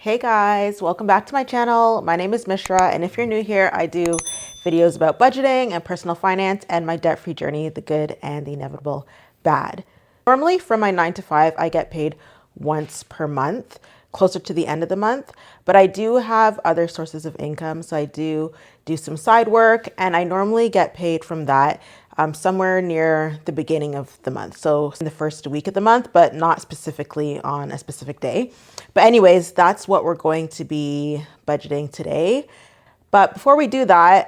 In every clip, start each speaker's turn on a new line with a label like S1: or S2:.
S1: Hey guys, welcome back to my channel. My name is Mishra, and if you're new here, I do videos about budgeting and personal finance and my debt-free journey, the good and the inevitable bad. Normally from my 9 to 5, I get paid once per month, closer to the end of the month, but I do have other sources of income. So I do some side work, and I normally get paid from that somewhere near the beginning of the month. So in the first week of the month, but not specifically on a specific day. But anyways, that's what we're going to be budgeting today. But before we do that,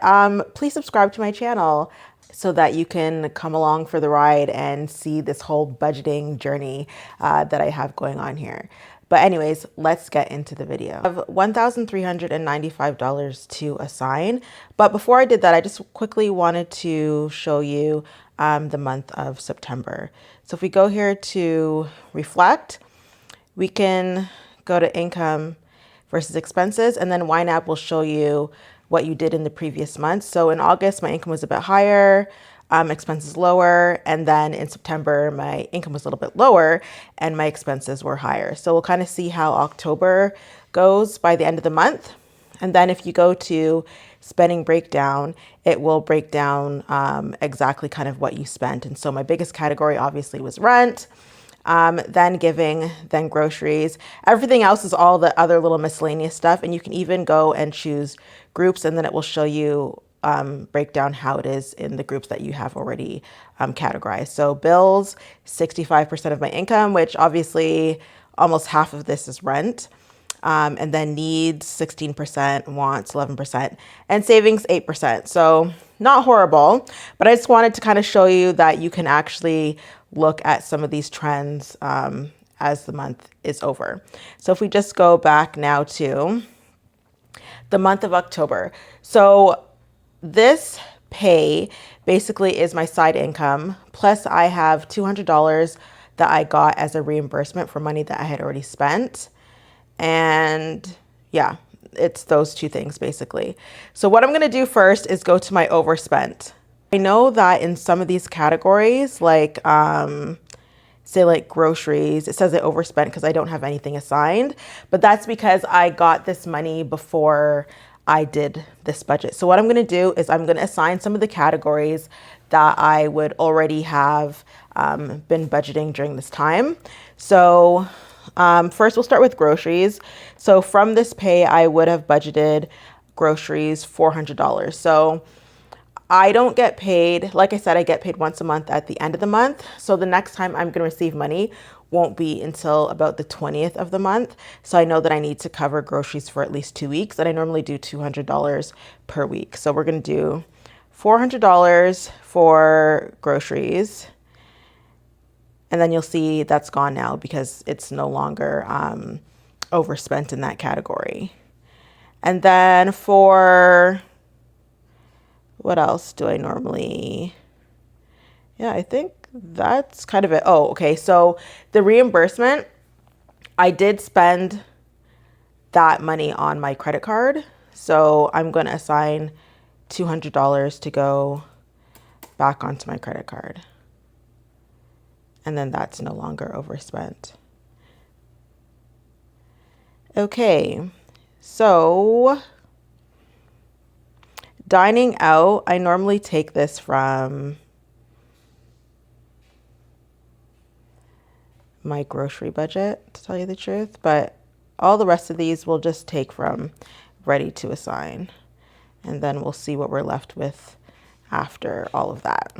S1: please subscribe to my channel so that you can come along for the ride and see this whole budgeting journey that I have going on here. But anyways, let's get into the video. I have $1,395 to assign. But before I did that, I just quickly wanted to show you the month of September. So if we go here to reflect, we can go to income versus expenses, and then YNAB will show you what you did in the previous month. So in August, my income was a bit higher, expenses lower, and then in September, my income was a little bit lower and my expenses were higher. So we'll kind of see how October goes by the end of the month. And then if you go to spending breakdown, it will break down exactly kind of what you spent. And so my biggest category obviously was rent, then giving, then groceries. Everything else is all the other little miscellaneous stuff. And you can even go and choose groups, and then it will show you break down how it is in the groups that you have already categorized. So bills, 65% of my income, which obviously almost half of this is rent. And then needs, 16%, wants, 11%, and savings, 8%. So not horrible, but I just wanted to kind of show you that you can actually look at some of these trends as the month is over. So if we just go back now to the month of October. So this pay basically is my side income, plus I have $200 that I got as a reimbursement for money that I had already spent. And yeah, it's those two things basically. So what I'm going to do first is go to my overspent. I know that in some of these categories, like say like groceries, it says I overspent because I don't have anything assigned, but that's because I got this money before I did this budget. So what I'm going to do is I'm going to assign some of the categories that I would already have been budgeting during this time. So first we'll start with groceries. So from this pay, I would have budgeted groceries $400. So I don't get paid, like I said, I get paid once a month at the end of the month. So the next time I'm going to receive money won't be until about the 20th of the month. So I know that I need to cover groceries for at least 2 weeks, and I normally do $200 per week. So we're going to do $400 for groceries. And then you'll see that's gone now because it's no longer overspent in that category. And then for what else do I normally? Yeah, I think that's kind of it. Oh, okay. So the reimbursement, I did spend that money on my credit card. So I'm going to assign $200 to go back onto my credit card. And then that's no longer overspent. Okay, so dining out, I normally take this from my grocery budget, to tell you the truth, but all the rest of these we'll just take from ready to assign. And then we'll see what we're left with after all of that.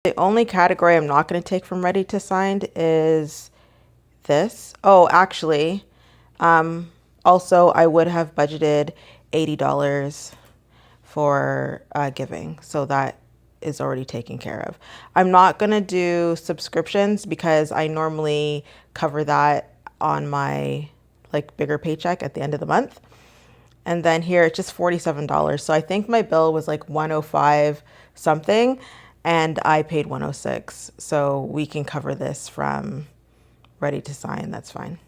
S1: The only category I'm not going to take from ready to assign is this. Oh, actually, also I would have budgeted $80 for giving. So that is already taken care of. I'm not going to do subscriptions because I normally cover that on my like bigger paycheck at the end of the month. And then here it's just $47. So I think my bill was like 105 something and I paid 106. So we can cover this from ready to sign. That's fine.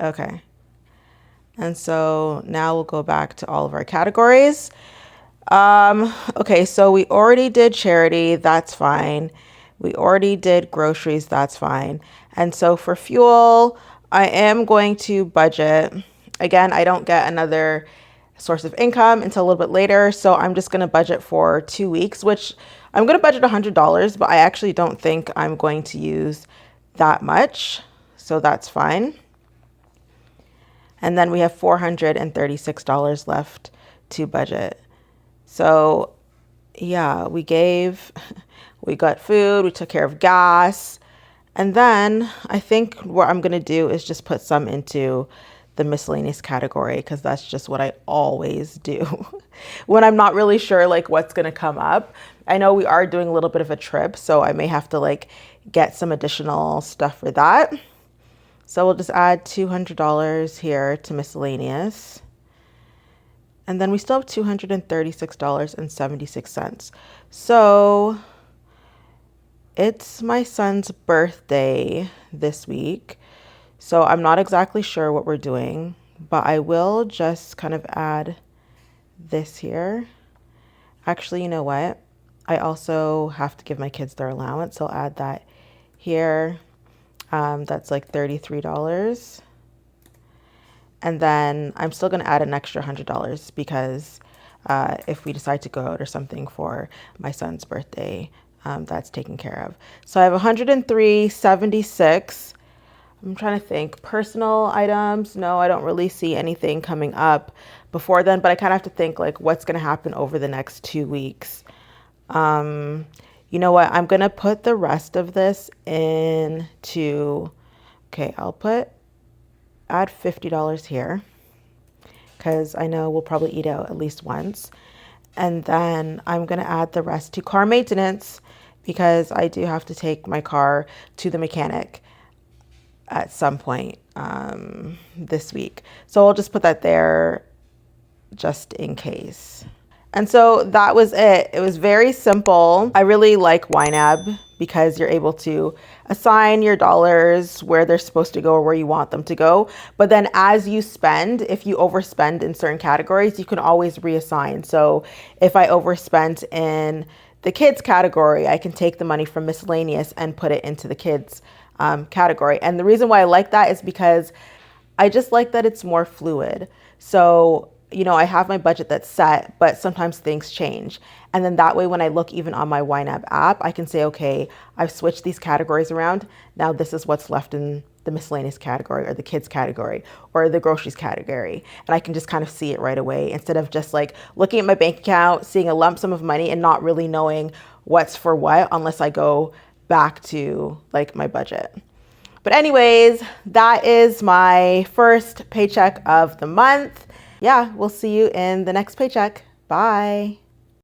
S1: Okay. And so now we'll go back to all of our categories. Okay, so we already did charity, that's fine. We already did groceries, that's fine. And so for fuel, I am going to budget. Again, I don't get another source of income until a little bit later, so I'm just gonna budget for 2 weeks, which I'm gonna budget $100, but I actually don't think I'm going to use that much, so that's fine. And then we have $436 left to budget. So yeah, we got food, we took care of gas. And then I think what I'm gonna do is just put some into the miscellaneous category because that's just what I always do when I'm not really sure like what's gonna come up. I know we are doing a little bit of a trip, so I may have to like get some additional stuff for that. So we'll just add $200 here to miscellaneous. And then we still have $236.76. So it's my son's birthday this week. So I'm not exactly sure what we're doing, but I will just kind of add this here. Actually, you know what? I also have to give my kids their allowance. So I'll add that here. That's like $33. And then I'm still going to add an extra $100 because if we decide to go out or something for my son's birthday, that's taken care of. So I have 103.76. I'm trying to think. Personal items. No, I don't really see anything coming up before then, but I kind of have to think like what's going to happen over the next 2 weeks. You know what? I'm going to put the rest of this into, okay, add $50 here because I know we'll probably eat out at least once. And then I'm going to add the rest to car maintenance because I do have to take my car to the mechanic at some point this week. So I'll just put that there just in case. And so that was it. It was very simple. I really like YNAB because you're able to assign your dollars where they're supposed to go or where you want them to go. But then as you spend, if you overspend in certain categories, you can always reassign. So if I overspent in the kids category, I can take the money from miscellaneous and put it into the kids category. And the reason why I like that is because I just like that it's more fluid. So you know, I have my budget that's set, but sometimes things change. And then that way, when I look even on my YNAB app, I can say, okay, I've switched these categories around. Now this is what's left in the miscellaneous category or the kids category or the groceries category. And I can just kind of see it right away instead of just like looking at my bank account, seeing a lump sum of money and not really knowing what's for what unless I go back to like my budget. But anyways, that is my first paycheck of the month. Yeah, we'll see you in the next paycheck. Bye.